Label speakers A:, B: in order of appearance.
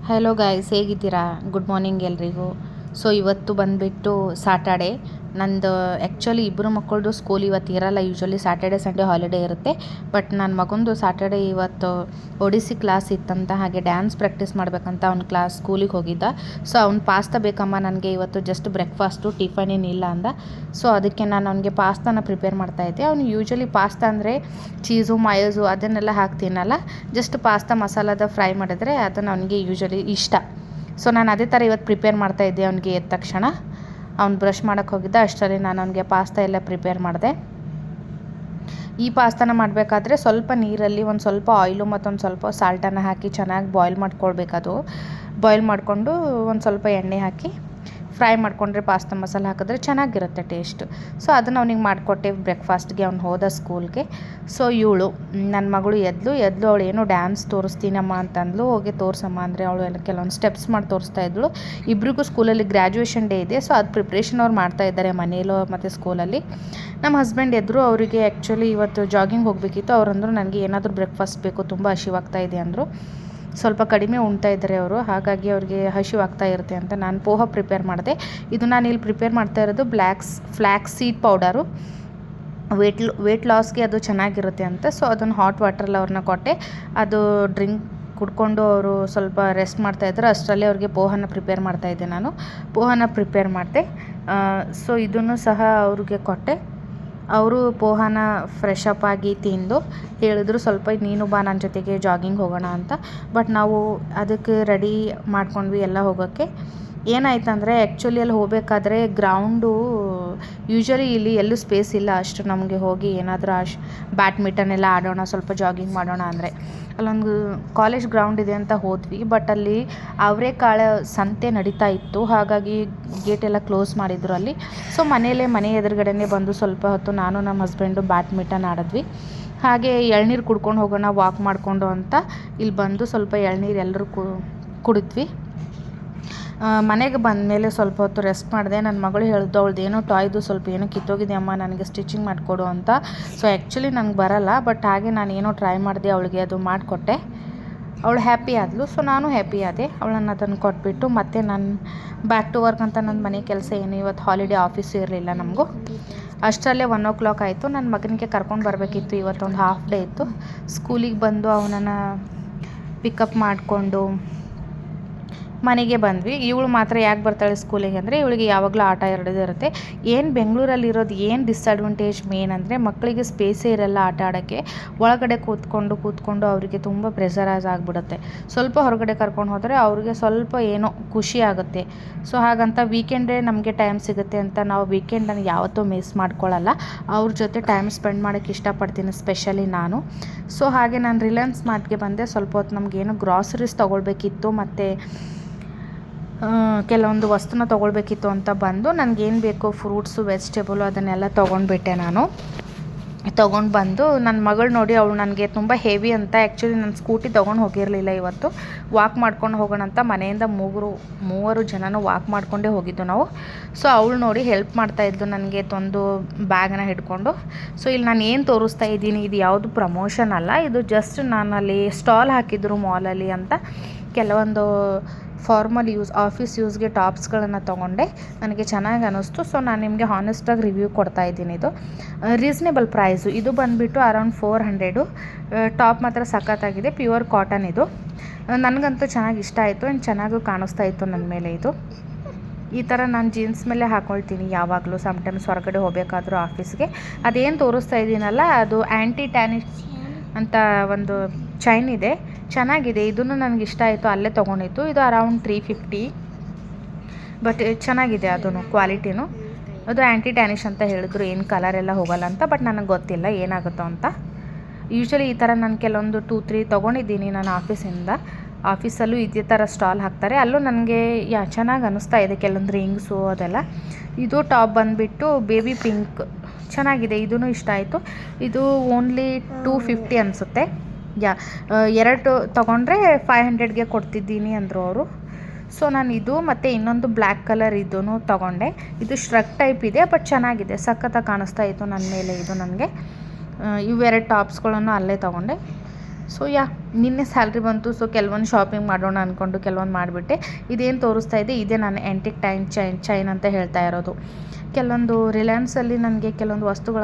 A: Hello guys, ಹೇಗಿದ್ದೀರಾ? Good morning ಎಲ್ರಿಗೂ. So ಇವತ್ತು ಬಂದುಬಿಟ್ಟು ಸಾಟರ್ಡೆ. ನಂದು ಆ್ಯಕ್ಚುಲಿ ಇಬ್ಬರು ಮಕ್ಕಳದು ಸ್ಕೂಲ್ ಇವತ್ತು ಇರಲ್ಲ. ಯೂಶ್ವಲಿ ಸ್ಯಾಟರ್ಡೆ ಸಂಡೇ ಹಾಲಿಡೇ ಇರುತ್ತೆ. ಬಟ್ ನನ್ನ ಮಗಂದು ಸ್ಯಾಟರ್ಡೆ ಇವತ್ತು ಒಡಿಸಿ ಕ್ಲಾಸ್ ಇತ್ತಂತ, ಹಾಗೆ ಡ್ಯಾನ್ಸ್ ಪ್ರಾಕ್ಟೀಸ್ ಮಾಡಬೇಕಂತ ಅವ್ನ ಸ್ಕೂಲಿಗೆ ಹೋಗಿದ್ದ. ಸೊ ಅವ್ನು ಪಾಸ್ತಾ ಬೇಕಮ್ಮ ನನಗೆ ಇವತ್ತು, ಜಸ್ಟ್ ಬ್ರೇಕ್ಫಾಸ್ಟು, ಟಿಫನ್ ಏನಿಲ್ಲ ಅಂದ. ಸೊ ಅದಕ್ಕೆ ನಾನು ಅವನಿಗೆ ಪಾಸ್ತಾನ ಪ್ರಿಪೇರ್ ಮಾಡ್ತಾಯಿದ್ದೆ. ಅವ್ನು ಯೂಶ್ವಲಿ ಪಾಸ್ತಾ ಅಂದರೆ ಚೀಸು ಮಯೋಸು ಅದನ್ನೆಲ್ಲ ಹಾಕ್ತೀನಲ್ಲ, ಜಸ್ಟ್ ಪಾಸ್ತಾ ಮಸಾಲದ ಫ್ರೈ ಮಾಡಿದ್ರೆ ಅದನ್ನು ಅವನಿಗೆ ಯೂಶ್ವಲಿ ಇಷ್ಟ. ಸೊ ನಾನು ಅದೇ ಥರ ಇವತ್ತು ಪ್ರಿಪೇರ್ ಮಾಡ್ತಾಯಿದ್ದೆ. ಅವನಿಗೆ ಎದ್ದ ತಕ್ಷಣ ಅವ್ನು ಬ್ರಷ್ ಮಾಡೋಕ್ಕೆ ಹೋಗಿದ್ದ, ಅಷ್ಟರಲ್ಲಿ ನಾನು ಅವನಿಗೆ ಪಾಸ್ತಾ ಎಲ್ಲ ಪ್ರಿಪೇರ್ ಮಾಡಿದೆ. ಈ ಪಾಸ್ತಾನ ಮಾಡಬೇಕಾದ್ರೆ ಸ್ವಲ್ಪ ನೀರಲ್ಲಿ ಒಂದು ಸ್ವಲ್ಪ ಆಯಿಲು ಮತ್ತೊಂದು ಸ್ವಲ್ಪ ಸಾಲ್ಟನ್ನು ಹಾಕಿ ಚೆನ್ನಾಗಿ ಬಾಯ್ಲ್ ಮಾಡ್ಕೊಳ್ಬೇಕದು. ಬಾಯ್ಲ್ ಮಾಡಿಕೊಂಡು ಒಂದು ಸ್ವಲ್ಪ ಎಣ್ಣೆ ಹಾಕಿ ಫ್ರೈ ಮಾಡಿಕೊಂಡ್ರೆ ಪಾಸ್ತಾ ಮಸಾಲೆ ಹಾಕಿದ್ರೆ ಚೆನ್ನಾಗಿರುತ್ತೆ ಟೇಸ್ಟು. ಸೊ ಅದನ್ನು ಅವ್ನಿಗೆ ಮಾಡಿಕೊಟ್ಟೆ ಬ್ರೇಕ್ಫಾಸ್ಟ್ಗೆ. ಅವ್ನು ಹೋದ ಸ್ಕೂಲ್ಗೆ. ಸೊ ಇವಳು ನನ್ನ ಮಗಳು ಎದ್ಲು ಅವಳು ಏನೋ ಡ್ಯಾನ್ಸ್ ತೋರಿಸ್ತೀನಮ್ಮ ಅಂತಂದ್ಲು. ಹೋಗಿ ತೋರಿಸಮ್ಮ ಅಂದರೆ ಅವಳು ಎಲ್ಲ ಕೆಲವೊಂದು ಸ್ಟೆಪ್ಸ್ ಮಾಡಿ ತೋರಿಸ್ತಾ ಇದ್ಳು. ಇಬ್ಬರಿಗೂ ಸ್ಕೂಲಲ್ಲಿ ಗ್ರ್ಯಾಜುಯೇಷನ್ ಡೇ ಇದೆ. ಸೊ ಅದು ಪ್ರಿಪ್ರೇಷನ್ ಅವ್ರು ಮಾಡ್ತಾ ಇದ್ದಾರೆ ಮನೇಲೋ ಮತ್ತು ಸ್ಕೂಲಲ್ಲಿ. ನಮ್ಮ ಹಸ್ಬೆಂಡ್ ಎದ್ರು. ಅವರಿಗೆ ಆ್ಯಕ್ಚುಲಿ ಇವತ್ತು ಜಾಗಿಂಗ್ ಹೋಗಬೇಕಿತ್ತು. ಅವರಂದರು ನನಗೆ ಏನಾದರೂ ಬ್ರೇಕ್ಫಾಸ್ಟ್ ಬೇಕು, ತುಂಬ ಹಸಿವಾಗ್ತಾ ಇದೆ ಅಂದರು. ಸ್ವಲ್ಪ ಕಡಿಮೆ ಉಣ್ತಾ ಇದ್ದಾರೆ ಅವರು, ಹಾಗಾಗಿ ಅವ್ರಿಗೆ ಹಸಿವಾಗ್ತಾ ಇರುತ್ತೆ ಅಂತ ನಾನು ಪೋಹ ಪ್ರಿಪೇರ್ ಮಾಡಿದೆ. ಇದು ನಾನು ಇಲ್ಲಿ ಪ್ರಿಪೇರ್ ಮಾಡ್ತಾ ಇರೋದು ಫ್ಲ್ಯಾಕ್ಸ್ ಸೀಡ್ ಪೌಡರು. ವೆಯ್ಟ್ ಲಾಸ್ಗೆ ಅದು ಚೆನ್ನಾಗಿರುತ್ತೆ ಅಂತ. ಸೊ ಅದನ್ನು ಹಾಟ್ ವಾಟ್ರಲ್ಲಿ ಅವ್ರನ್ನ ಕೊಟ್ಟೆ. ಅದು ಡ್ರಿಂಕ್ ಕುಡ್ಕೊಂಡು ಅವರು ಸ್ವಲ್ಪ ರೆಸ್ಟ್ ಮಾಡ್ತಾಯಿದ್ರು. ಅಷ್ಟರಲ್ಲೇ ಅವ್ರಿಗೆ ಪೋಹನ ಪ್ರಿಪೇರ್ ಮಾಡ್ತಾಯಿದ್ದೆ ನಾನು. ಪೋಹನ ಪ್ರಿಪೇರ್ ಮಾಡಿದೆ. ಸೊ ಇದನ್ನು ಸಹ ಅವ್ರಿಗೆ ಕೊಟ್ಟೆ. ಅವರು ಪೋಹನ ಫ್ರೆಶ್ ಅಪ್ ಆಗಿ ತಿಂದು ಹೇಳಿದ್ರು ಸ್ವಲ್ಪ ನೀನು ಬಾ ನನ್ನ ಜೊತೆಗೆ ಜಾಗಿಂಗ್ ಹೋಗೋಣ ಅಂತ. ಬಟ್ ನಾವು ಅದಕ್ಕೆ ರೆಡಿ ಮಾಡ್ಕೊಂಡ್ವಿ ಎಲ್ಲ ಹೋಗೋಕ್ಕೆ. ಏನಾಯ್ತಂದರೆ ಆ್ಯಕ್ಚುಲಿ ಅಲ್ಲಿ ಹೋಗಬೇಕಾದ್ರೆ ಗ್ರೌಂಡು ಯೂಶ್ವಲಿ ಇಲ್ಲಿ ಎಲ್ಲೂ ಸ್ಪೇಸ್ ಇಲ್ಲ ಅಷ್ಟು ನಮಗೆ ಹೋಗಿ ಏನಾದರೂ ಬ್ಯಾಡ್ಮಿಂಟನ್ ಎಲ್ಲ ಆಡೋಣ, ಸ್ವಲ್ಪ ಜಾಗಿಂಗ್ ಮಾಡೋಣ ಅಂದರೆ. ಅಲ್ಲೊಂದು ಕಾಲೇಜ್ ಗ್ರೌಂಡ್ ಇದೆ ಅಂತ ಹೋದ್ವಿ. ಬಟ್ ಅಲ್ಲಿ ಅವರೆಕಾಳು ಸಂತೆ ನಡೀತಾ ಇತ್ತು, ಹಾಗಾಗಿ ಗೇಟ್ ಎಲ್ಲ ಕ್ಲೋಸ್ ಮಾಡಿದ್ರು ಅಲ್ಲಿ. ಸೊ ಮನೆ ಎದುರುಗಡೆನೇ ಬಂದು ಸ್ವಲ್ಪ ಹೊತ್ತು ನಾನು ನಮ್ಮ ಹಸ್ಬೆಂಡು ಬ್ಯಾಡ್ಮಿಂಟನ್ ಆಡಿದ್ವಿ. ಹಾಗೆ ಎಳ್ನೀರು ಕುಡ್ಕೊಂಡು ಹೋಗೋಣ ವಾಕ್ ಮಾಡಿಕೊಂಡು ಅಂತ ಇಲ್ಲಿ ಬಂದು ಸ್ವಲ್ಪ ಎಳ್ನೀರು ಎಲ್ಲರೂ ಕುಡಿದ್ವಿ. ಮನೆಗೆ ಬಂದಮೇಲೆ ಸ್ವಲ್ಪ ಹೊತ್ತು ರೆಸ್ಟ್ ಮಾಡಿದೆ. ನನ್ನ ಮಗಳು ಹೇಳಿದ್ದು ಅವಳದ್ದು ಏನೋ ಟಾಯ್ದು ಸ್ವಲ್ಪ ಏನೋ ಕಿತ್ತೋಗಿದೆ ಅಮ್ಮ, ನನಗೆ ಸ್ಟಿಚಿಂಗ್ ಮಾಡಿಕೊಡು ಅಂತ. ಸೊ ಆ್ಯಕ್ಚುಲಿ ನಂಗೆ ಬರಲ್ಲ, ಬಟ್ ಹಾಗೆ ನಾನು ಏನೋ ಟ್ರೈ ಮಾಡಿದೆ, ಅವಳಿಗೆ ಅದು ಮಾಡಿಕೊಟ್ಟೆ. ಅವಳು ಹ್ಯಾಪಿ ಆದಳು. ಸೊ ನಾನು ಹ್ಯಾಪಿ ಆದೆ. ಅವಳನ್ನು ಅದನ್ನು ಕೊಟ್ಬಿಟ್ಟು ಮತ್ತೆ ನಾನು ಬ್ಯಾಕ್ ಟು ವರ್ಕ್ ಅಂತ ನನ್ನ ಮನೆ ಕೆಲಸ ಏನು, ಇವತ್ತು ಹಾಲಿಡೇ ಆಫೀಸು ಇರಲಿಲ್ಲ ನಮಗೂ. ಅಷ್ಟರಲ್ಲೇ 1 o'clock ಆಯಿತು. ನನ್ನ ಮಗನಿಗೆ ಕರ್ಕೊಂಡು ಬರಬೇಕಿತ್ತು. ಇವತ್ತೊಂದು ಹಾಫ್ ಡೇ ಇತ್ತು. ಸ್ಕೂಲಿಗೆ ಬಂದು ಅವನನ್ನು ಪಿಕಪ್ ಮಾಡಿಕೊಂಡು ಮನೆಗೆ ಬಂದ್ವಿ. ಇವಳು ಮಾತ್ರ ಯಾಕೆ ಬರ್ತಾಳೆ ಸ್ಕೂಲಿಗೆ ಅಂದರೆ ಇವಳಿಗೆ ಯಾವಾಗಲೂ ಆಟ ಇರುತ್ತೆ. ಏನು ಬೆಂಗಳೂರಲ್ಲಿರೋದು ಏನು ಡಿಸ್ಅಡ್ವಾಂಟೇಜ್ ಮೇನ್ ಅಂದರೆ ಮಕ್ಕಳಿಗೆ ಸ್ಪೇಸೇ ಇರಲ್ಲ ಆಟ ಆಡೋಕ್ಕೆ. ಒಳಗಡೆ ಕೂತ್ಕೊಂಡು ಅವರಿಗೆ ತುಂಬ ಪ್ರೆಷರೈಸ್ ಆಗಿಬಿಡುತ್ತೆ. ಸ್ವಲ್ಪ ಹೊರಗಡೆ ಕರ್ಕೊಂಡು ಹೋದರೆ ಅವ್ರಿಗೆ ಸ್ವಲ್ಪ ಏನೋ ಖುಷಿ ಆಗುತ್ತೆ. ಸೊ ಹಾಗಂತ ವೀಕೆಂಡೇ ನಮಗೆ ಟೈಮ್ ಸಿಗುತ್ತೆ ಅಂತ ನಾವು ವೀಕೆಂಡನ್ನು ಯಾವತ್ತೂ ಮಿಸ್ ಮಾಡ್ಕೊಳ್ಳಲ್ಲ. ಅವ್ರ ಜೊತೆ ಟೈಮ್ ಸ್ಪೆಂಡ್ ಮಾಡೋಕ್ಕೆ ಇಷ್ಟಪಡ್ತೀನಿ, ಸ್ಪೆಷಲಿ ನಾನು. ಸೊ ಹಾಗೆ ನಾನು ರಿಲಯನ್ಸ್ ಮಾರ್ಟ್ಗೆ ಬಂದೆ. ಸ್ವಲ್ಪ ಹೊತ್ತು ನಮಗೇನು ಗ್ರಾಸರೀಸ್ ತೊಗೊಳ್ಬೇಕಿತ್ತು ಮತ್ತು ಕೆಲವೊಂದು ವಸ್ತುನ ತೊಗೊಳ್ಬೇಕಿತ್ತು ಅಂತ ಬಂದು ನನಗೇನು ಬೇಕು ಫ್ರೂಟ್ಸು ವೆಜಿಟೇಬಲು ಅದನ್ನೆಲ್ಲ ತೊಗೊಂಡ್ಬಿಟ್ಟೆ ನಾನು. ತೊಗೊಂಡು ಬಂದು ನನ್ನ ಮಗಳು ನೋಡಿ ಅವಳು ನನಗೆ ತುಂಬ ಹೆವಿ ಅಂತ ಆ್ಯಕ್ಚುಲಿ ನಾನು ಸ್ಕೂಟಿ ತೊಗೊಂಡು ಹೋಗಿರಲಿಲ್ಲ ಇವತ್ತು. ವಾಕ್ ಮಾಡ್ಕೊಂಡು ಹೋಗೋಣ ಅಂತ ಮನೆಯಿಂದ ಮೂವರು ಜನನೂ ವಾಕ್ ಮಾಡಿಕೊಂಡೇ ಹೋಗಿದ್ದು ನಾವು. ಸೊ ಅವಳು ನೋಡಿ ಹೆಲ್ಪ್ ಮಾಡ್ತಾಯಿದ್ಲು ನನಗೆ ಒಂದು ಬ್ಯಾಗನ್ನ ಹಿಡ್ಕೊಂಡು. ಸೊ ಇಲ್ಲಿ ನಾನು ಏನು ತೋರಿಸ್ತಾ ಇದ್ದೀನಿ ಇದು ಯಾವುದು ಪ್ರಮೋಷನ್ ಅಲ್ಲ, ಇದು ಜಸ್ಟ್ ನಾನಲ್ಲಿ ಸ್ಟಾಲ್ ಹಾಕಿದ್ರು ಮಾಲಲ್ಲಿ ಅಂತ. ಕೆಲವೊಂದು ಫಾರ್ಮಲ್ ಆಫೀಸ್ ಯೂಸ್ಗೆ ಟಾಪ್ಸ್ಗಳನ್ನು ತೊಗೊಂಡೆ. ನನಗೆ ಚೆನ್ನಾಗಿ ಅನ್ನಿಸ್ತು. ಸೊ ನಾನು ನಿಮಗೆ ಹಾನೆಸ್ಟಾಗಿ ರಿವ್ಯೂ ಕೊಡ್ತಾ ಇದ್ದೀನಿ. ಇದು ರೀಸನೇಬಲ್ ಪ್ರೈಸು. ಇದು ಬಂದುಬಿಟ್ಟು ಅರೌಂಡ್ 400. ಟಾಪ್ ಮಾತ್ರ ಸಖತ್ತಾಗಿದೆ, ಪ್ಯೂರ್ ಕಾಟನ್ ಇದು. ನನಗಂತೂ ಚೆನ್ನಾಗಿ ಇಷ್ಟ ಆಯಿತು ಆ್ಯಂಡ್ ಚೆನ್ನಾಗೂ ಕಾಣಿಸ್ತಾ ಇತ್ತು ನನ್ನ ಮೇಲೆ. ಇದು ಈ ಥರ ನಾನು ಜೀನ್ಸ್ ಮೇಲೆ ಹಾಕ್ಕೊಳ್ತೀನಿ ಯಾವಾಗಲೂ, ಸಮ್ಟೈಮ್ಸ್ ಹೊರಗಡೆ ಹೋಗಬೇಕಾದ್ರೂ ಆಫೀಸ್ಗೆ. ಅದೇನು ತೋರಿಸ್ತಾ ಇದ್ದೀನಲ್ಲ ಅದು ಆ್ಯಂಟಿ ಟ್ಯಾನಿಶ್ ಅಂತ ಒಂದು ಚೈನ್ ಇದೆ, ಚೆನ್ನಾಗಿದೆ. ಇದನ್ನು ನನಗೆ ಇಷ್ಟ ಆಯಿತು, ಅಲ್ಲೇ ತೊಗೊಂಡಿತ್ತು. ಇದು ಅರೌಂಡ್ 350. ಬಟ್ ಚೆನ್ನಾಗಿದೆ ಅದನ್ನು ಕ್ವಾಲಿಟಿನೂ. ಅದು ಆ್ಯಂಟಿ ಟ್ಯಾನಿಶ್ ಅಂತ ಹೇಳಿದ್ರು, ಏನು ಕಲರ್ ಎಲ್ಲ ಹೋಗಲ್ಲ ಅಂತ. ಬಟ್ ನನಗೆ ಗೊತ್ತಿಲ್ಲ ಏನಾಗುತ್ತೋ ಅಂತ. ಯೂಶ್ವಲಿ ಈ ಥರ ನಾನು ಕೆಲವೊಂದು 2-3 ತೊಗೊಂಡಿದ್ದೀನಿ ನಾನು ಆಫೀಸಲ್ಲೂ ಇದೇ ಥರ ಸ್ಟಾಲ್ ಹಾಕ್ತಾರೆ. ಅಲ್ಲೂ ನನಗೆ ಚೆನ್ನಾಗಿ ಅನ್ನಿಸ್ತಾ ಇದೆ, ಕೆಲವೊಂದು ರಿಂಗ್ಸು ಅದೆಲ್ಲ. ಇದು ಟಾಪ್ ಬಂದುಬಿಟ್ಟು ಬೇಬಿ ಪಿಂಕ್, ಚೆನ್ನಾಗಿದೆ. ಇದೂ ಇಷ್ಟ ಆಯಿತು. ಇದು ಓನ್ಲಿ 250 ಅನಿಸುತ್ತೆ. ಎರಡು ತೊಗೊಂಡ್ರೆ 500ಗೆ ಕೊಡ್ತಿದ್ದೀನಿ ಅಂದರು ಅವರು. ಸೊ ನಾನು ಇದು ಮತ್ತು ಇನ್ನೊಂದು ಬ್ಲ್ಯಾಕ್ ಕಲರ್ ಇದೂ ತೊಗೊಂಡೆ. ಇದು ಶ್ರಗ್ ಟೈಪ್ ಇದೆ, ಬಟ್ ಚೆನ್ನಾಗಿದೆ, ಸಖತ್ತಾಗಿ ಕಾಣಿಸ್ತಾ ಇತ್ತು ನನ್ನ ಮೇಲೆ ಇದು ನನಗೆ. ಇವೆರಡು ಟಾಪ್ಸ್ಗಳನ್ನು ಅಲ್ಲೇ ತೊಗೊಂಡೆ. ಸೊ ನಿನ್ನೆ ಸ್ಯಾಲ್ರಿ ಬಂತು. ಸೊ ಕೆಲವೊಂದು ಶಾಪಿಂಗ್ ಮಾಡೋಣ ಅಂದ್ಕೊಂಡು ಕೆಲವೊಂದು ಮಾಡಿಬಿಟ್ಟೆ. ಇದೇನು ತೋರಿಸ್ತಾ ಇದೆ ಇದೇ ನಾನು ಆ್ಯಂಟಿಕ್ ಚೈನ್ ಅಂತ ಹೇಳ್ತಾ ಇರೋದು. ಕೆಲವೊಂದು ರಿಲಯನ್ಸಲ್ಲಿ ನನಗೆ ಕೆಲವೊಂದು ವಸ್ತುಗಳು